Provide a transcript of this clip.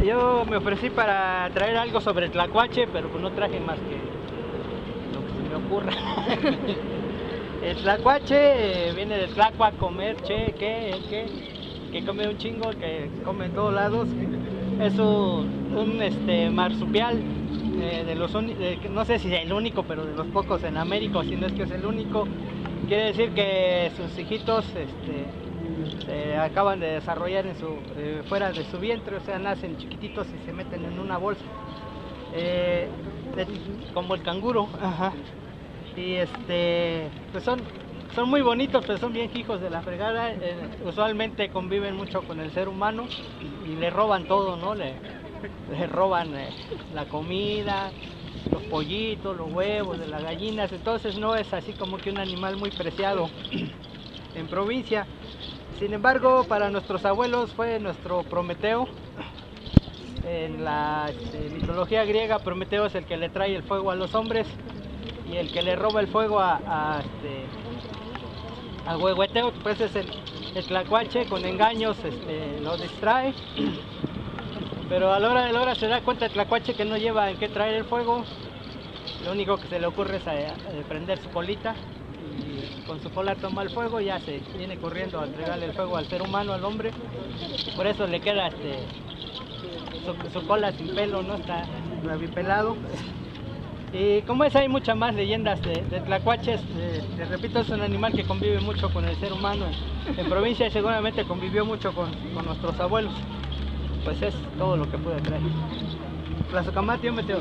Yo me ofrecí para traer algo sobre el tlacuache, pero pues no traje más que lo que se me ocurra. El tlacuache viene de tlacua, comer, que come un chingo, que come en todos lados. Es un marsupial, no sé si es el único, pero de los pocos en América, si no es que es el único. Quiere decir que sus hijitos se acaban de desarrollar fuera de su vientre, o sea, nacen chiquititos y se meten en una bolsa, como el canguro. Ajá. Y pues son muy bonitos, pero son bien hijos de la fregada. Usualmente conviven mucho con el ser humano y le roban todo, ¿no? Le roban la comida, los pollitos, los huevos de las gallinas. Entonces no es así como que un animal muy preciado en provincia. Sin embargo, para nuestros abuelos fue nuestro Prometeo. En la mitología griega, Prometeo es el que le trae el fuego a los hombres y el que le roba el fuego a Huehueteo, pues es el tlacuache. Con engaños lo distrae, pero a la hora de la hora se da cuenta el tlacuache que no lleva en qué traer el fuego. Lo único que se le ocurre es prender su colita, y con su cola toma el fuego y ya se viene corriendo a entregarle el fuego al ser humano, al hombre. Por eso le queda su cola sin pelo, ¿no? Está rabipelado. Y como es, hay muchas más leyendas de tlacuaches. Les repito, es un animal que convive mucho con el ser humano en provincia, y seguramente convivió mucho con nuestros abuelos. Pues es todo lo que pude traer. Tlazocamati, yo meteo.